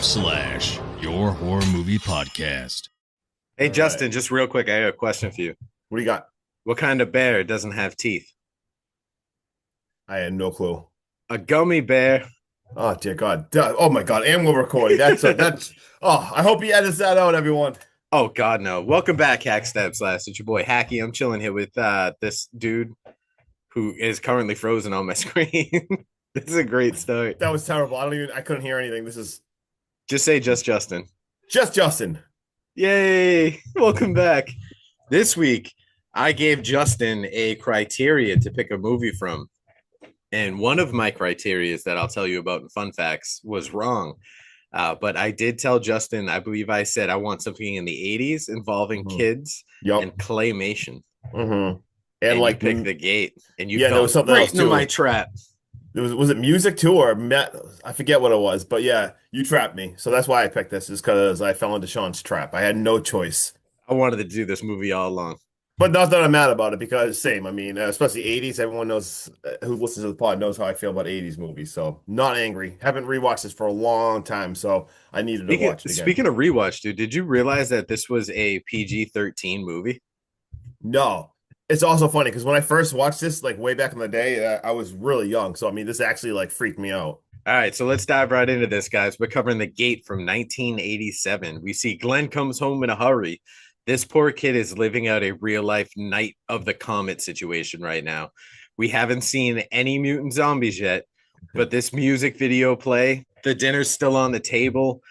your horror movie podcast. Hey, All Justin, right. just real quick, I got a question for you. What do you got? What kind of bear doesn't have teeth? I had no clue. A gummy bear. Oh dear God. Oh my God. And we're recording. That's oh, I hope he edits that out, everyone. Oh, God, no. Welcome back, Hack Steps Last. It's your boy, Hacky. I'm chilling here with this dude who is currently frozen on my screen. This is a great start. That was terrible. I couldn't hear anything. This is Just say just Justin. just Justin. Yay. Welcome back. This week, I gave Justin a criteria to pick a movie from. And one of my criteria that I'll tell you about in fun facts was wrong. But I did tell Justin, I believe I said I want something in the 80s involving kids Yup. and claymation. Mm-hmm. And like you picked the gate. And you Yeah, there fell was something right else, into too. my trap. was it music too or I forget what it was, but yeah, you trapped me. So that's why I picked this, is because I fell into Sean's trap. I had no choice. I wanted to do this movie all along. But not that I'm mad about it, because same. I mean, especially 80s. Everyone knows who listens to the pod knows how I feel about 80s movies. So not angry. Haven't rewatched this for a long time, so I needed to watch it again. Speaking of rewatch, dude, did you realize that this was a PG-13 movie? No, it's also funny because when I first watched this, like way back in the day, I was really young. So I mean, this actually like freaked me out. All right, so let's dive right into this, guys. We're covering The Gate from 1987. We see Glenn comes home in a hurry. This poor kid is living out a real life Night of the Comet situation right now. We haven't seen any mutant zombies yet, but this music video play, the dinner's still on the table.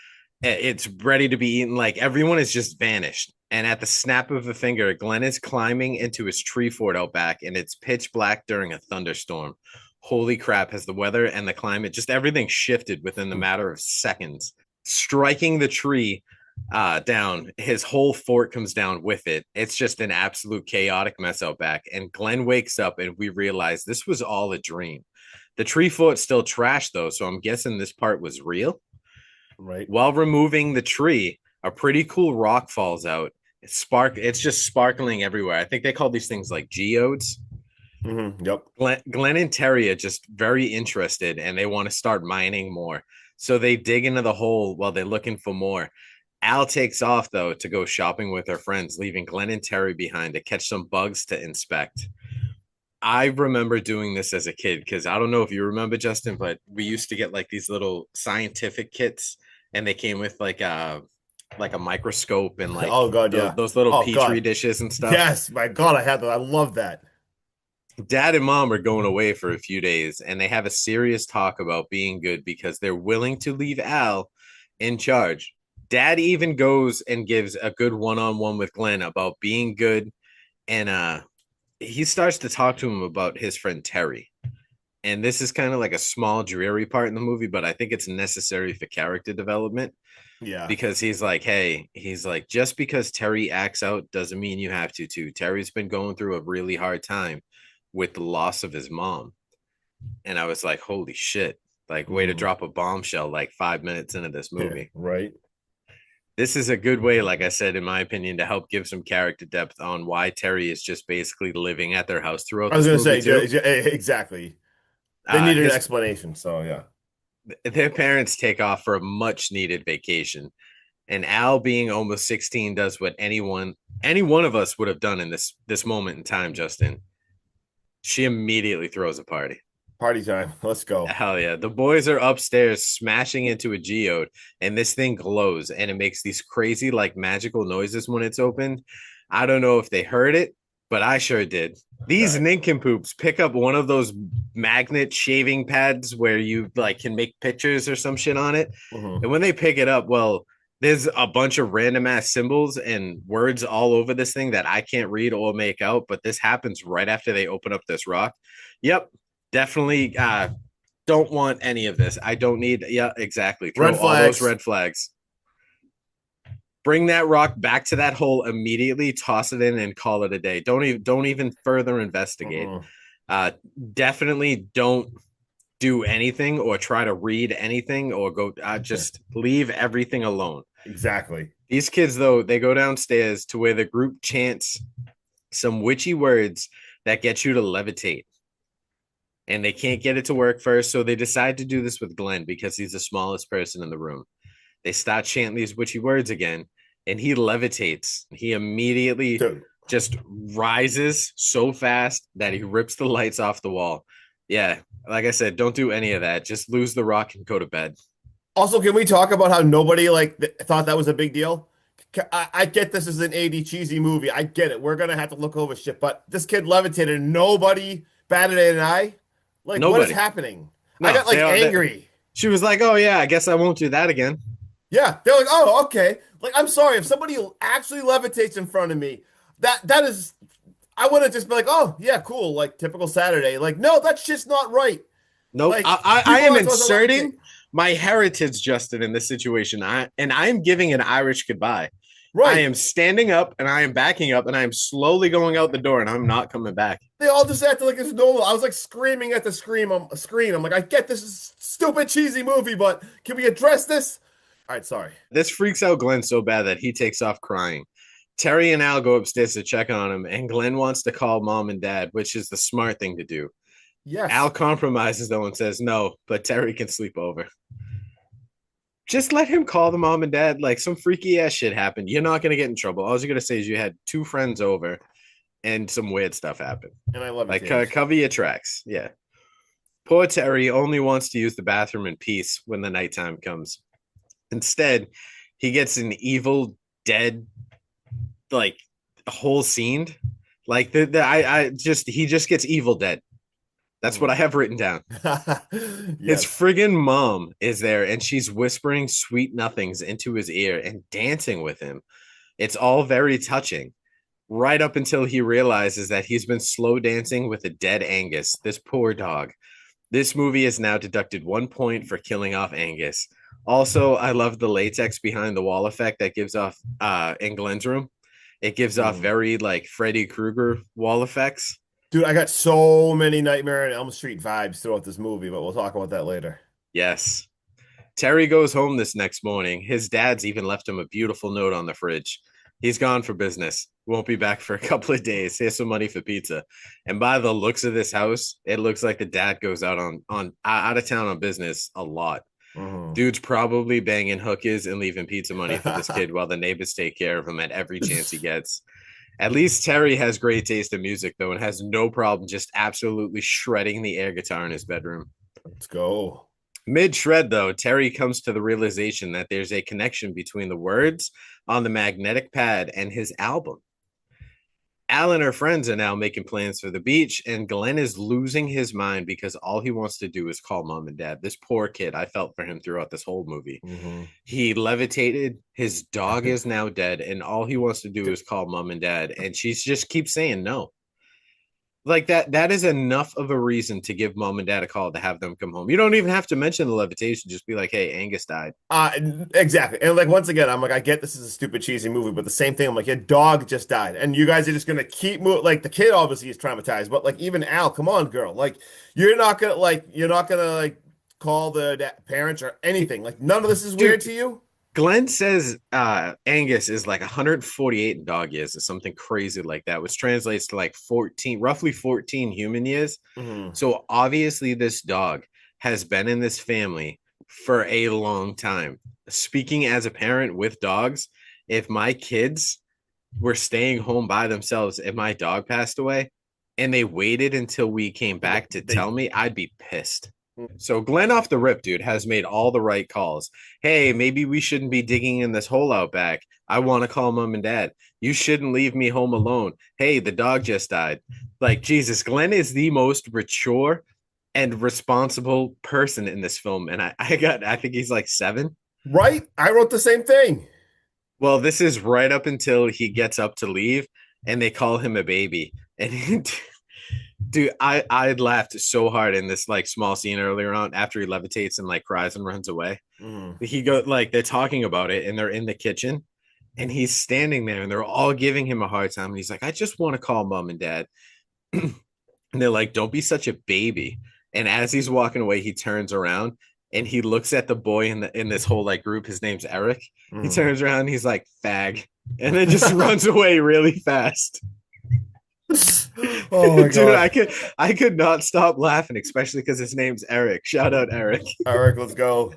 It's ready to be eaten. Like everyone has just vanished. And at the snap of a finger, Glenn is climbing into his tree fort out back, and it's pitch black during a thunderstorm. Holy crap, has the weather and the climate, just everything shifted within the matter of seconds. Striking the tree down, his whole fort comes down with it. It's just an absolute chaotic mess out back. And Glenn wakes up and we realize this was all a dream. The tree fort's still trashed though, so I'm guessing this part was real. Right. While removing the tree, a pretty cool rock falls out. It's just sparkling everywhere. I think they call these things like geodes. Mm-hmm. Yep. Glenn and Terry are just very interested and they want to start mining more. So they dig into the hole while they're looking for more. Al takes off, though, to go shopping with her friends, leaving Glenn and Terry behind to catch some bugs to inspect. I remember doing this as a kid because I don't know if you remember, Justin, but we used to get like these little scientific kits and they came with like a microscope and like Oh God, yeah. those little Oh, petri God. dishes and stuff. Yes, my God, I had that. I love that. Dad and mom are going away for a few days and they have a serious talk about being good because they're willing to leave Al in charge. Dad even goes and gives a good one-on-one with Glenn about being good. And he starts to talk to him about his friend Terry. And this is kind of like a small, dreary part in the movie, but I think it's necessary for character development. Yeah. Because he's like, just because Terry acts out doesn't mean you have to too. Terry's been going through a really hard time with the loss of his mom. And I was like, holy shit. Like, way to drop a bombshell like 5 minutes into this movie. Yeah, right. This is a good way, like I said, in my opinion, to help give some character depth on why Terry is just basically living at their house throughout I was this gonna movie say too. exactly. They needed an explanation, so yeah. Their parents take off for a much needed vacation. And Al, being almost 16, does what any one of us would have done in this moment in time, Justin. She immediately throws a party. Party time. Let's go. Hell yeah. The boys are upstairs smashing into a geode, and this thing glows and it makes these crazy, like magical noises when it's opened. I don't know if they heard it, but I sure did. These nincompoops pick up one of those magnet shaving pads where you like can make pictures or some shit on it. Mm-hmm. And when they pick it up, well, there's a bunch of random ass symbols and words all over this thing that I can't read or make out, but this happens right after they open up this rock. Yep. Definitely don't want any of this. I don't need. Yeah, exactly. Throw all those red flags. Bring that rock back to that hole immediately. Toss it in and call it a day. Don't even further investigate. Definitely don't do anything or try to read anything or go. Just leave everything alone. Exactly. These kids, though, they go downstairs to where the group chants some witchy words that get you to levitate. And they can't get it to work first, so they decide to do this with Glenn because he's the smallest person in the room. They start chanting these witchy words again, and he levitates. He immediately Dude. just rises so fast that he rips the lights off the wall. Yeah, like I said, don't do any of that. Just lose the rock and go to bed. Also, can we talk about how nobody like thought that was a big deal? I get this is an 80 cheesy movie. I get it. We're gonna have to look over shit, but this kid levitated and nobody batted an eye. Like, what is Nobody. happening? I No, got like angry. she was like, "Oh yeah, I guess I won't do that again." Yeah, they're like, oh, okay. Like, I'm sorry if somebody actually levitates in front of me. That is, I would have just been like, oh yeah, cool, like typical Saturday. Like, no, that's just not right. Nope. Like, I people am aren't supposed to inserting levitate. my heritage, Justin, in this situation. I am giving an Irish goodbye. I Right. am standing up and I am backing up and I am slowly going out the door and I'm not coming back. They all just acted like it's normal. I was like screaming at the screen. I'm like, I get this is a stupid, cheesy movie, but can we address this? All right, sorry. This freaks out Glenn so bad that he takes off crying. Terry and Al go upstairs to check on him, and Glenn wants to call mom and dad, which is the smart thing to do. Yes. Al compromises though and says no, but Terry can sleep over. Just let him call the mom and dad. Like some freaky ass shit happened. You're not gonna get in trouble. All you're gonna say is you had two friends over and some weird stuff happened. And I love Like it. cover your tracks. Yeah. Poor Terry only wants to use the bathroom in peace when the nighttime comes. Instead, he gets an evil dead like whole scene. Like I just he just gets evil dead. That's what I have written down. His Yes. friggin' mom is there and she's whispering sweet nothings into his ear and dancing with him. It's all very touching. Right up until he realizes that he's been slow dancing with a dead Angus, this poor dog. This movie has now deducted 1 point for killing off Angus. Also, I love the latex behind the wall effect that gives off in Glenn's room. It gives off very like Freddy Krueger wall effects. Dude, I got so many Nightmare on Elm Street vibes throughout this movie, but we'll talk about that later. Yes. Terry goes home this next morning. His dad's even left him a beautiful note on the fridge. He's gone for business. Won't be back for a couple of days. Here's some money for pizza. And by the looks of this house, it looks like the dad goes out on out of town on business a lot. Dude's probably banging hookers and leaving pizza money for this kid while the neighbors take care of him at every chance he gets. At least Terry has great taste in music, though, and has no problem just absolutely shredding the air guitar in his bedroom. Let's go. Mid shred, though, Terry comes to the realization that there's a connection between the words on the magnetic pad and his album. Al and her friends are now making plans for the beach, and Glenn is losing his mind because all he wants to do is call mom and dad. This poor kid, I felt for him throughout this whole movie. He levitated, his dog is now dead, and all he wants to do is call mom and dad, and she just keeps saying no. Like that is enough of a reason to give mom and dad a call to have them come home. You don't even have to mention the levitation, just be like, hey, Angus died. Exactly. And like once again, I'm like, I get this is a stupid cheesy movie, but the same thing, I'm like, your dog just died. And you guys are just gonna keep moving. Like the kid obviously is traumatized, but like even Al, come on, girl. Like you're not gonna like call the parents or anything. Like none of this is weird to you. Glenn says Angus is like 148 in dog years or something crazy like that, which translates to like 14, roughly 14 human years. So obviously this dog has been in this family for a long time. Speaking as a parent with dogs, if my kids were staying home by themselves and my dog passed away and they waited until we came back to tell me, I'd be pissed. So Glenn off the rip, dude, has made all the right calls. Hey, maybe we shouldn't be digging in this hole out back. I want to call mom and dad. You shouldn't leave me home alone. Hey, the dog just died. Like, Jesus, Glenn is the most mature and responsible person in this film. And I think he's like 7. Right? I wrote the same thing. Well, this is right up until he gets up to leave and they call him a baby. And he, dude, I laughed so hard in this like small scene earlier on after he levitates and like cries and runs away. He go like they're talking about it and they're in the kitchen and he's standing there and they're all giving him a hard time. And he's like, I just want to call mom and dad. And they're like, don't be such a baby. And as he's walking away, he turns around and he looks at the boy in this whole like group. His name's Eric. He turns around and he's like, fag, and then just runs away really fast. Oh my God. Dude, I could not stop laughing, especially because his name's Eric. Shout out Eric. Eric, let's go.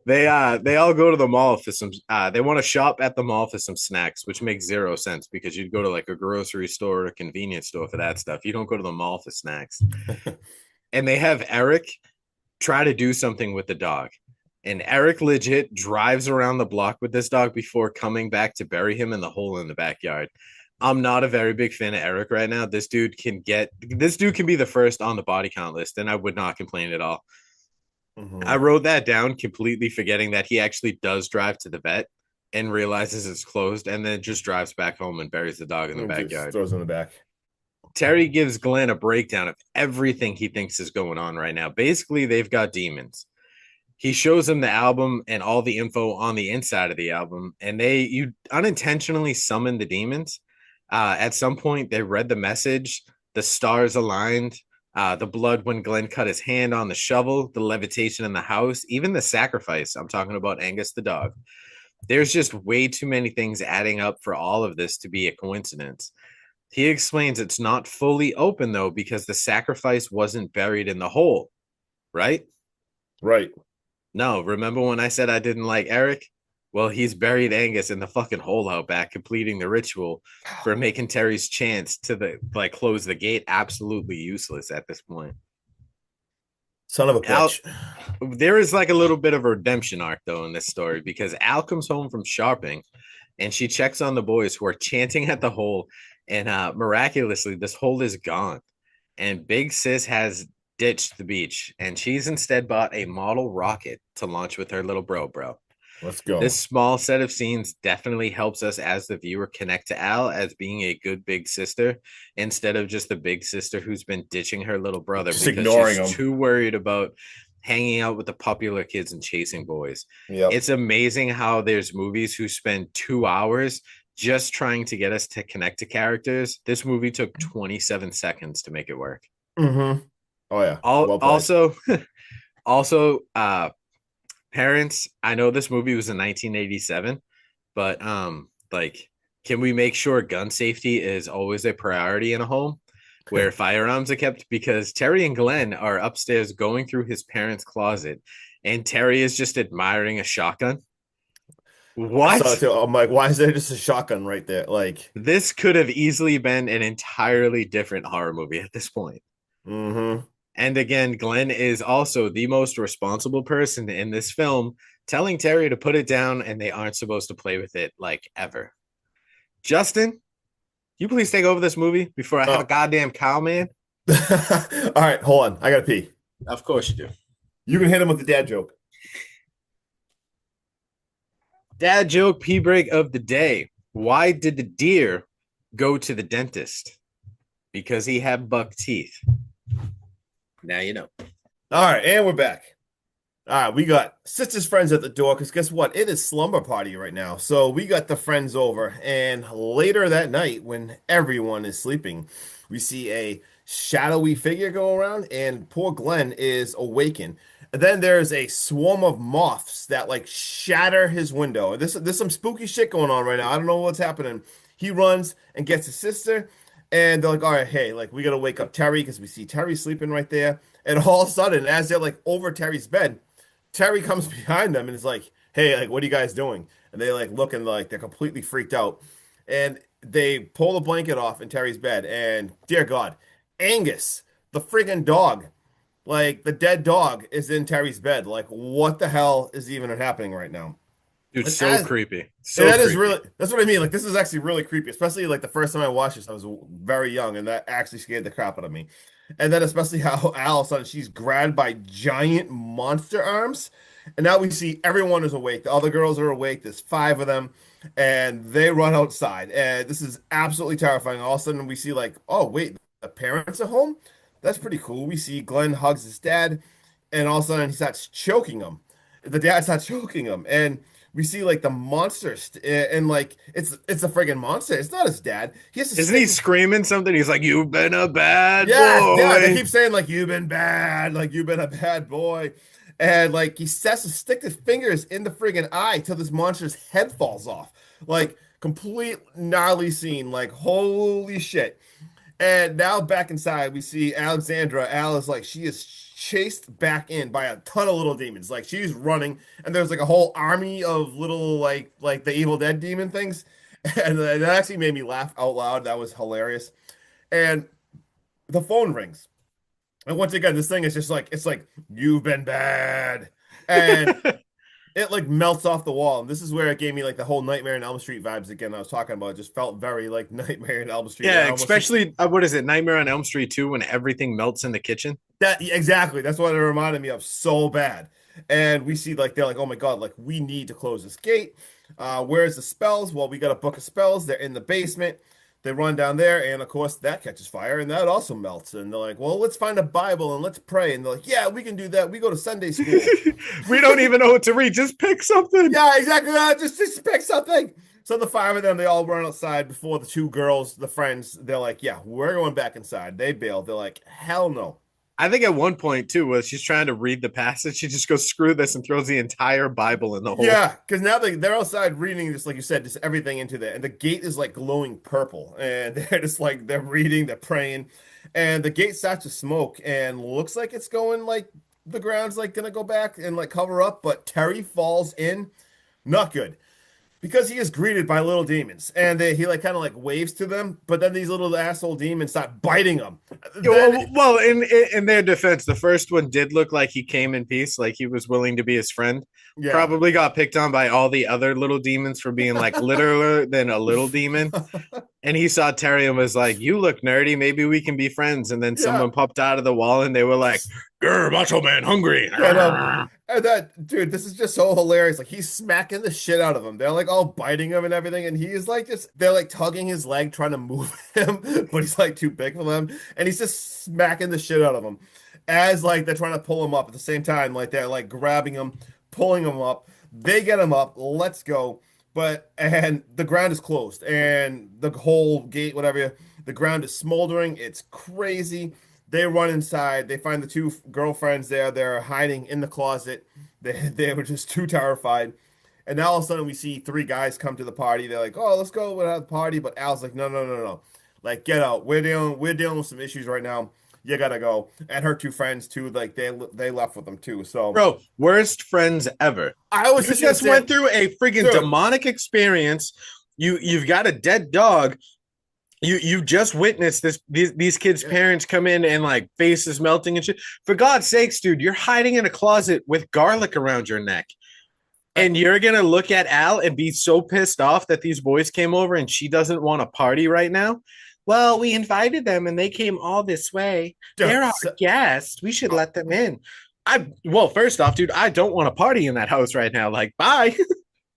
They all go to the mall for some they want to shop at the mall for some snacks, which makes zero sense because you'd go to like a grocery store or a convenience store for that stuff. You don't go to the mall for snacks. And they have Eric try to do something with the dog. And Eric legit drives around the block with this dog before coming back to bury him in the hole in the backyard. I'm not a very big fan of Eric right now. This dude can be the first on the body count list, and I would not complain at all. I wrote that down completely forgetting that he actually does drive to the vet and realizes it's closed and then just drives back home and buries the dog in the backyard. Throws in the back. Terry gives Glenn a breakdown of everything he thinks is going on right now. Basically, they've got demons. He shows him the album and all the info on the inside of the album, and you unintentionally summon the demons. At some point, they read the message, the stars aligned, the blood when Glenn cut his hand on the shovel, the levitation in the house, even the sacrifice. I'm talking about Angus the dog. There's just way too many things adding up for all of this to be a coincidence. He explains it's not fully open, though, because the sacrifice wasn't buried in the hole, right? Right. No, remember when I said I didn't like Eric? Well, he's buried Angus in the fucking hole out back, completing the ritual for making Terry's chance to close the gate absolutely useless at this point. Son of a bitch. There is like a little bit of a redemption arc, though, in this story because Al comes home from shopping and she checks on the boys who are chanting at the hole. And miraculously, this hole is gone. And Big Sis has ditched the beach. And she's instead bought a model rocket to launch with her little bro. Let's go. This small set of scenes definitely helps us as the viewer connect to Al as being a good big sister instead of just the big sister who's been ditching her little brother just because ignoring she's him. Too worried about hanging out with the popular kids and chasing boys. Yep. It's amazing how there's movies who spend 2 hours just trying to get us to connect to characters. This movie took 27 seconds to make it work. Oh yeah. Also, parents, I know this movie was in 1987, but can we make sure gun safety is always a priority in a home where firearms are kept? Because Terry and Glenn are upstairs going through his parents' closet, and Terry is just admiring a shotgun. What? So I'm like, why is there just a shotgun right there? Like, this could have easily been an entirely different horror movie at this point. And again, Glenn is also the most responsible person in this film, telling Terry to put it down, and they aren't supposed to play with it like ever. Justin, you please take over this movie before I have a goddamn cow, man. All right, hold on. I gotta pee. Of course you do. You can hit him with the dad joke. Dad joke pee break of the day. Why did the deer go to the dentist? Because he had buck teeth. Now you know. All right, and we're back. All right, we got sister's friends at the door because guess what? It is slumber party right now. So we got the friends over, and later that night, when everyone is sleeping, we see a shadowy figure go around, and poor Glenn is awakened. And then there's a swarm of moths that like shatter his window. There's some spooky shit going on right now. I don't know what's happening. He runs and gets his sister, and they're like, all right, hey, like we gotta wake up Terry because we see Terry sleeping right there. And all of a sudden, as they're like over Terry's bed, Terry comes behind them and is like, hey, like, what are you guys doing? And they like look and like they're completely freaked out. And they pull the blanket off in Terry's bed, and dear God, Angus, the friggin' dog. Like the dead dog is in Terry's bed. Like, what the hell is even happening right now? Dude, Like, so creepy. So that creepy. is really, that's what I mean. Like, this is actually really creepy, especially like the first time I watched this, I was very young, and that actually scared the crap out of me. And then especially how all of a sudden she's grabbed by giant monster arms. And now we see everyone is awake. The other girls are awake. There's 5 of them, and they run outside. And this is absolutely terrifying. All of a sudden we see like, oh wait, the parents are home. That's pretty cool. We see Glenn hugs his dad, and all of a sudden he starts choking him. The dad starts choking him, and we see like the monsters, and like it's a friggin' monster. It's not his dad. Isn't he screaming something? He's like, "You've been a bad boy." Yeah. They keep saying like, "You've been bad," like you've been a bad boy, and like he says to stick his fingers in the friggin' eye till this monster's head falls off. Like complete gnarly scene. Like holy shit. And now back inside, we see Alexandra. Al is like, she is chased back in by a ton of little demons. Like she's running, and there's like a whole army of little like the Evil Dead demon things, and that actually made me laugh out loud. That was hilarious. And the phone rings, and once again, this thing is just like it's like you've been bad, and it like melts off the wall. And this is where it gave me like the whole Nightmare on Elm Street vibes again. I was talking about. It just felt very like Nightmare on Elm Street. Yeah, especially what is it, Nightmare on Elm Street 2 when everything melts in the kitchen? That exactly. That's what it reminded me of so bad. And we see like they're like, oh my God, like we need to close this gate. Where's the spells? Well, we got a book of spells. They're in the basement. They run down there, and of course that catches fire, and that also melts. And they're like, well, let's find a Bible and let's pray. And they're like, yeah, we can do that. We go to Sunday school. We don't even know what to read. Just pick something. Yeah, exactly. Just pick something. So the five of them, they all run outside before the two girls, the friends, they're like, yeah, we're going back inside. They bail. They're like, hell no. I think at one point too, was she's trying to read the passage, she just goes screw this and throws the entire Bible in the hole. Yeah, because now they're outside reading, just like you said, just everything into there, and the gate is like glowing purple, and they're just like they're reading, they're praying, and the gate starts to smoke, and looks like it's going like the ground's like gonna go back and like cover up, but Terry falls in, not good. Because he is greeted by little demons, and he like kind of like waves to them, but then these little asshole demons start biting him. Well, in their defense, the first one did look like he came in peace, like he was willing to be his friend. Yeah. Probably got picked on by all the other little demons for being like littler than a little demon. And he saw Terry and was like, "You look nerdy. Maybe we can be friends." And then someone popped out of the wall, and they were like, "Grr, Macho Man, hungry." And that dude, this is just so hilarious. Like he's smacking the shit out of him. They're like all biting him and everything, and he's like they're like tugging his leg, trying to move him, but he's like too big for them, and he's just smacking the shit out of him as like they're trying to pull him up at the same time. Like they're like grabbing him, pulling him up. They get him up. Let's go. And the ground is closed, and the whole gate, whatever, the ground is smoldering. It's crazy. They run inside. They find the two girlfriends there. They're hiding in the closet. They were just too terrified. And now all of a sudden we see three guys come to the party. They're like, "Oh, let's go without the party." But Al's like, "No, no, no, no. Like, get out. We're dealing with some issues right now. You gotta go." And her two friends too. Like they left with them too. So, bro, worst friends ever. I was just went through a freaking demonic experience. You've got a dead dog. You just witnessed these kids' parents come in and like faces melting and shit. For God's sakes, dude, you're hiding in a closet with garlic around your neck. And you're gonna look at Al and be so pissed off that these boys came over and she doesn't want to party right now. Well, we invited them and they came all this way. They're our guests. We should let them in. Well, first off, dude, I don't want to party in that house right now. Like, bye.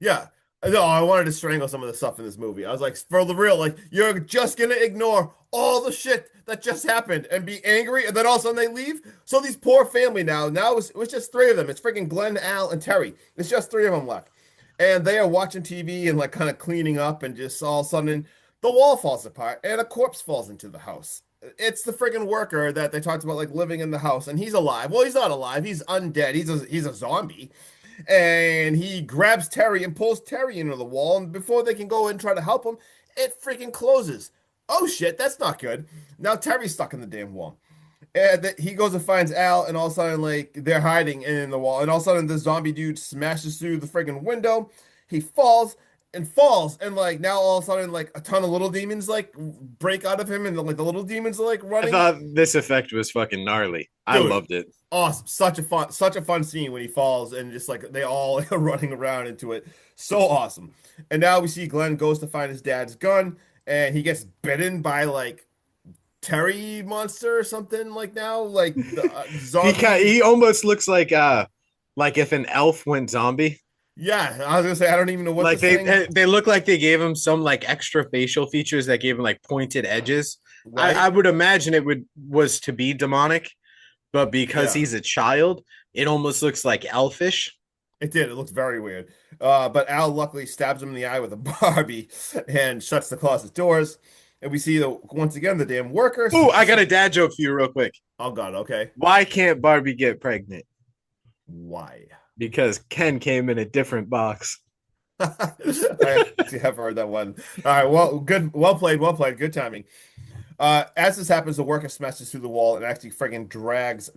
Yeah. No, I wanted to strangle some of the stuff in this movie. I was like, for the real, like, you're just gonna ignore all the shit that just happened and be angry, and then all of a sudden they leave. So these poor family now it was just three of them. It's freaking Glenn, Al, and Terry. It's just three of them left. And they are watching TV and like kind of cleaning up, and just all of a sudden the wall falls apart and a corpse falls into the house. It's the freaking worker that they talked about like living in the house, and he's alive. Well, he's not alive, he's undead, he's a zombie. And he grabs Terry and pulls Terry into the wall, and before they can go and try to help him, it freaking closes. Oh shit, that's not good. Now Terry's stuck in the damn wall. And he goes and finds Al, and all of a sudden, like, they're hiding in the wall. And all of a sudden, the zombie dude smashes through the freaking window. He falls, and like, now all of a sudden, like, a ton of little demons, like, break out of him, and like, the little demons are, like, running. I thought this effect was fucking gnarly. Dude, I loved it. Awesome. Such a fun scene when he falls, and just, like, they all are running around into it. So awesome. And now we see Glenn goes to find his dad's gun, and he gets bitten by, like, Terry monster or something like now, like the zombie. He almost looks like if an elf went zombie. Yeah, I was gonna say I don't even know what. Like they look like they gave him some like extra facial features that gave him like pointed edges. Right? I would imagine it was to be demonic, but because he's a child, it almost looks like elfish. It did. It looks very weird. But Al luckily stabs him in the eye with a Barbie and shuts the closet doors. And we see once again the damn workers. Oh, I got a dad joke for you real quick. Oh God, okay. Why can't Barbie get pregnant? Why? Because Ken came in a different box. I have heard that one. All right, well, good, well played, good timing. As this happens, the worker smashes through the wall and actually friggin' drags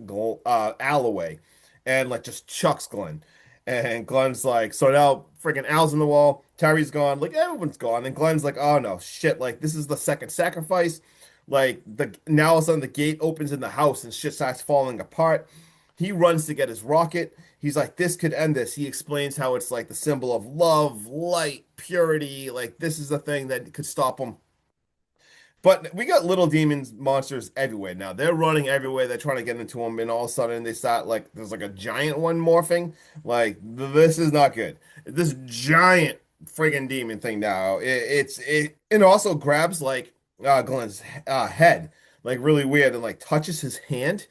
Al away and like just chucks Glenn. And Glenn's like, so now friggin' Al's in the wall, Terry's gone, like everyone's gone. And Glenn's like, oh no, shit, like this is the second sacrifice. Like the now all of a sudden the gate opens in the house and shit starts falling apart. He runs to get his rocket. He's like, this could end this. He explains how it's like the symbol of love, light, purity. Like this is the thing that could stop him. But we got little demons, monsters everywhere now. They're running everywhere. They're trying to get into them, and all of a sudden they start like there's like a giant one morphing. Like this is not good. This giant friggin' demon thing now. It also grabs like Glenn's head, like really weird, and like touches his hand,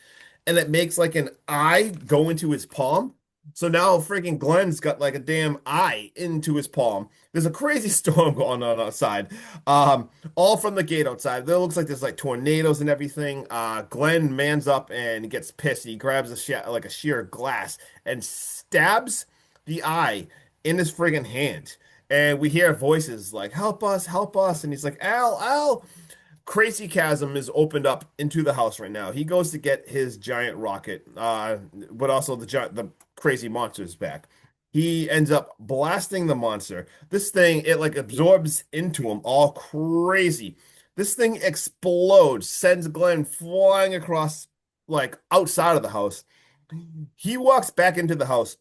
and it makes like an eye go into his palm. So now freaking Glenn's got like a damn eye into his palm. There's a crazy storm going on outside. All from the gate outside. There looks like there's like tornadoes and everything. Glenn mans up and gets pissed. He grabs like a sheer glass and stabs the eye in his friggin' hand. And we hear voices like, help us, help us. And he's like, Al, Al. Crazy chasm is opened up into the house right now. He goes to get his giant rocket, but also the crazy monster is back. He ends up blasting the monster. This thing, it like absorbs into him all crazy. This thing explodes, sends Glenn flying across like outside of the house. He walks back into the house.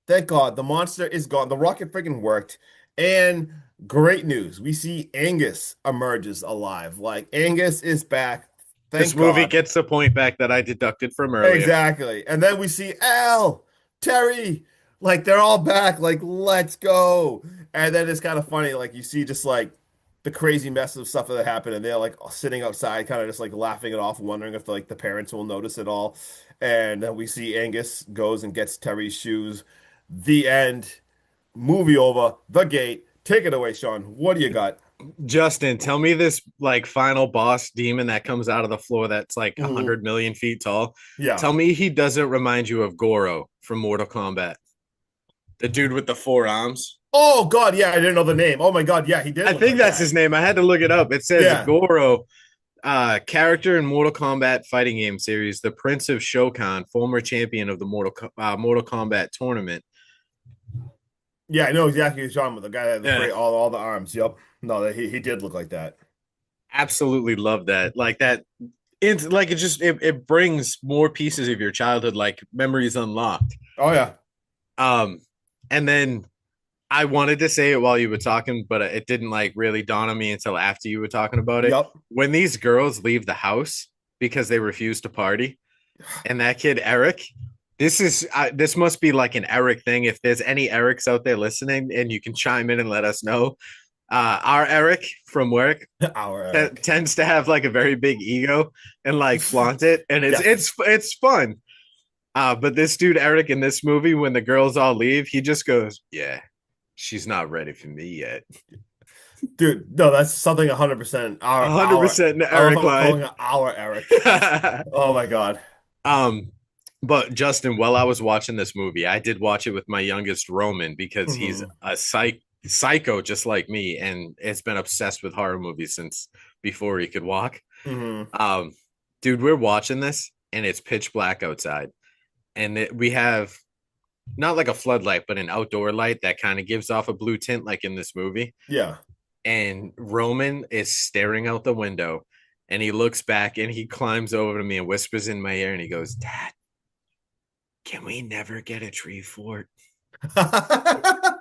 Thank God the monster is gone. The rocket freaking worked. And great news. We see Angus emerges alive. Like Angus is back. Thank This movie God. gets the point back that I deducted from earlier. Exactly. And then we see Al, Terry, like they're all back. Like, let's go. And then it's kind of funny. Like you see just like the crazy mess of stuff that happened, and they're like sitting outside, kind of just like laughing it off, wondering if like the parents will notice it all. And then we see Angus goes and gets Terry's shoes. The end. Movie over. The gate. Take it away, Sean. What do you got? Justin, tell me this like final boss demon that comes out of the floor that's like Ooh, 100 million feet tall. yeah. Tell me he doesn't remind you of Goro from Mortal Kombat. The dude with the four arms. Oh God, yeah, I didn't know the name. Oh my God, yeah, he did I look think like that's that. his name. I had to look it up. It says Yeah, Goro, character in Mortal Kombat fighting game series, the Prince of Shokan, former champion of the Mortal Kombat tournament. yeah, I know exactly who you're talking about. The guy that had the Yeah, great all the arms. Yep. No, he did look like that. absolutely love that. Like that. It's like it brings more pieces of your childhood, like memories unlocked. Oh yeah. Um, and then I wanted to say it while you were talking, but it didn't like really dawn on me until after you were talking about it. Yep. When these girls leave the house because they refuse to party, and that kid Eric, this must be like an Eric thing. If there's any Erics out there listening, and you can chime in and let us know. Our Eric from work Our Eric. tends to have like a very big ego and like flaunt it, and Yeah. it's fun. But this dude Eric in this movie, when the girls all leave, he just goes, "Yeah, she's not ready for me yet." Dude, no, that's something 100% our 100% I love Eric how we're line. calling it our Eric. Oh my God. um, but Justin, while I was watching this movie, I did watch it with my youngest Roman because he's Mhm. a psycho just like me, and has been obsessed with horror movies since before he could walk. Mhm. Um, dude, we're watching this, and it's pitch black outside, and we have not like a floodlight, but an outdoor light that kind of gives off a blue tint, like in this movie. Yeah. And Roman is staring out the window, and he looks back and he climbs over to me and whispers in my ear, and he goes, "Dad, can we never get a tree fort?" I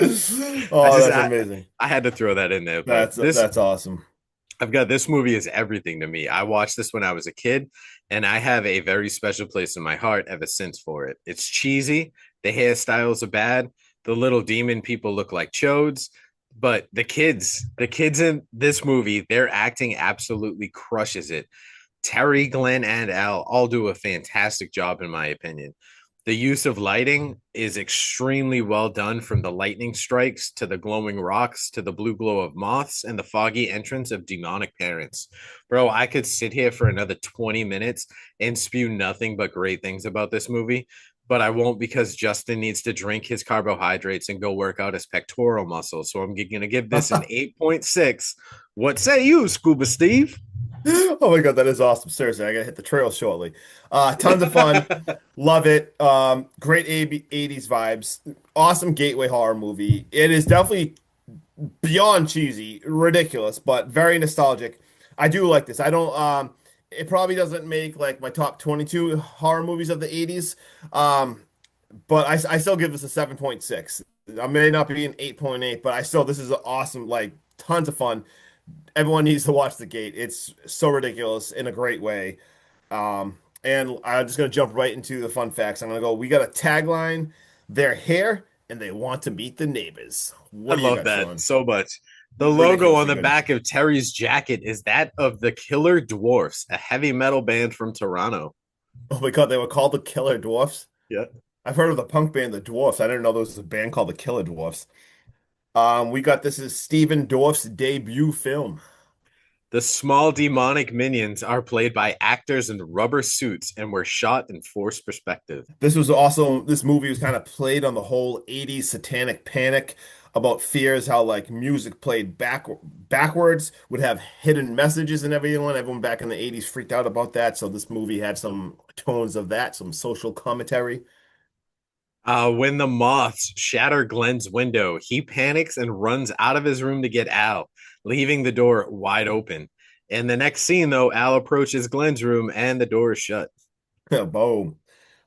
Oh, just that's amazing. I had to throw that in there. But That's awesome. I've got this movie is everything to me. I watched this when I was a kid, and I have a very special place in my heart ever since for it. It's cheesy, the hairstyles are bad, the little demon people look like chodes, but the kids in this movie, their acting absolutely crushes it. Terry, Glenn, and Al all do a fantastic job, in my opinion. The use of lighting is extremely well done, from the lightning strikes to the glowing rocks to the blue glow of moths and the foggy entrance of demonic parents. Bro, I could sit here for another 20 minutes and spew nothing but great things about this movie, but I won't because Justin needs to drink his carbohydrates and go work out his pectoral muscles. So I'm going to give this an 8.6. What say you, Scuba Steve? Oh my God, that is awesome. Seriously, I gotta hit the trail shortly. Tons of fun. Love it. Great 80s vibes. Awesome gateway horror movie. It is definitely beyond cheesy, ridiculous, but very nostalgic. I do like this. I don't it probably doesn't make like my top 22 horror movies of the 80s. But I still give this a 7.6. I may not be an 8.8, but I still this is awesome, like tons of fun. Everyone needs to watch The Gate. It's so ridiculous in a great way. And I'm just gonna jump right into the fun facts. I'm gonna go, we got a tagline, they're here and they want to meet the neighbors. I What do you love got, that Sean? so much. The logo on Ridiculously the good. back of Terry's jacket is that of the Killer Dwarfs, a heavy metal band from Toronto. Oh my God, they were called the Killer Dwarfs. Yeah. I've heard of the punk band The Dwarfs. I didn't know there was a band called the Killer Dwarfs. We got this is Stephen Dorff's debut film. The small demonic minions are played by actors in rubber suits and were shot in forced perspective. This movie was kind of played on the whole 80s satanic panic about fears how like music played backwards would have hidden messages and everything. Everyone back in the 80s freaked out about that. So this movie had some tones of that, some social commentary. When the moths shatter Glenn's window, he panics and runs out of his room to get Al, leaving the door wide open. In the next scene, though, Al approaches Glenn's room and the door is shut. Boom.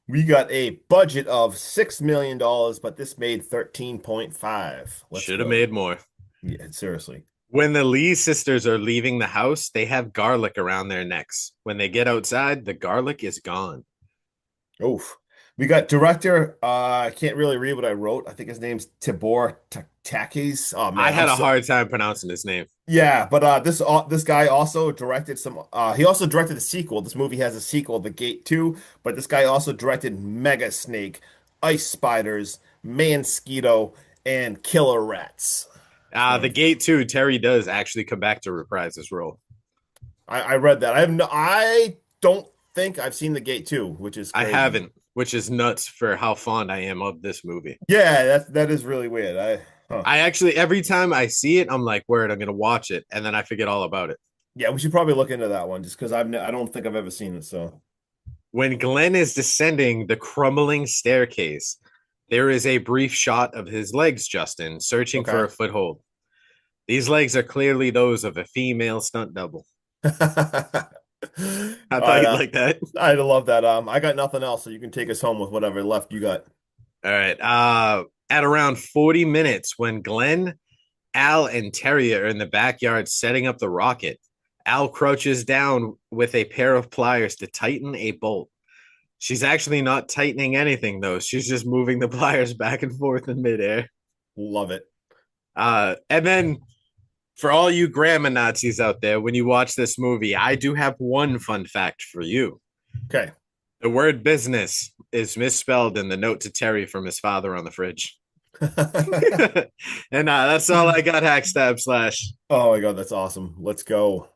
We got a budget of $6 million, but this made 13.5. Let's Should have go. made more. Yeah, seriously. When the Lee sisters are leaving the house, they have garlic around their necks. When they get outside, the garlic is gone. Oof. We got director. I can't really read what I wrote. I think his name's Tibor Takis. Oh I man, had a hard time pronouncing his name. yeah, but this guy also directed some. He also directed a sequel. This movie has a sequel, The Gate 2. But this guy also directed Mega Snake, Ice Spiders, Mansquito, and Killer Rats. The Gate 2, Terry does actually come back to reprise his role. I read that. I don't think I've seen The Gate 2, which is I crazy. haven't, which is nuts for how fond I am of this movie. Yeah, that is really weird. I actually, every time I see it, I'm like, word, I'm going to watch it. And then I forget all about it. Yeah, we should probably look into that one just because I don't think I've ever seen it. So When Glenn is descending the crumbling staircase, there is a brief shot of his legs, Justin, searching for a okay. foothold. These legs are clearly those of a female stunt double. All I thought right, you'd like that. I love that. I got nothing else, so you can take us home with whatever left you got. All right. At around 40 minutes, when Glenn, Al, and Terry are in the backyard setting up the rocket, Al crouches down with a pair of pliers to tighten a bolt. She's actually not tightening anything, though. She's just moving the pliers back and forth in midair. Love it. And then for all you grandma Nazis out there, when you watch this movie, I do have one fun fact for you. Okay. The word business is misspelled in the note to Terry from his father on the fridge. And that's all I got, Hackstab Slash. Oh my God, that's awesome. Let's go.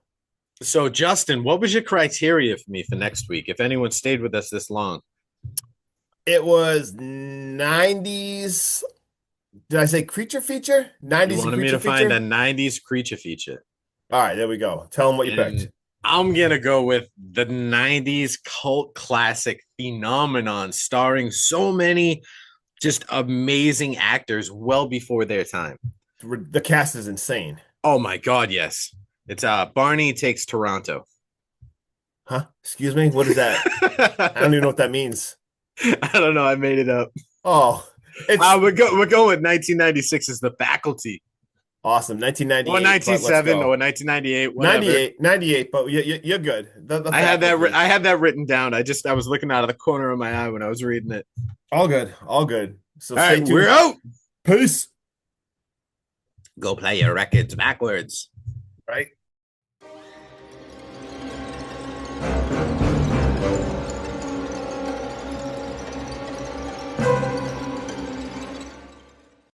So, Justin, what was your criteria for me for next week? If anyone stayed with us this long, It was 90s. Did I say creature feature? you 90s and wanted me creature to find feature? a 90s creature feature. All right, there we go. Tell them what you And picked. I'm going to go with the 90s cult classic phenomenon starring so many just amazing actors well before their time. The cast is insane. Oh my God, yes. It's Barney Takes Toronto. Huh? Excuse me? What is that? I don't even know what that means. I don't know. I made it up. Oh, it's We're going with 1996 as the faculty. awesome. Or 1998. 1997 but or 1998, whatever. 98, but you're good. The I had that. faculty. I had that written down. I was looking out of the corner of my eye when I was reading it. All good. All good. So All stay right, tuned. we're out. Peace. Go play your records backwards. Right.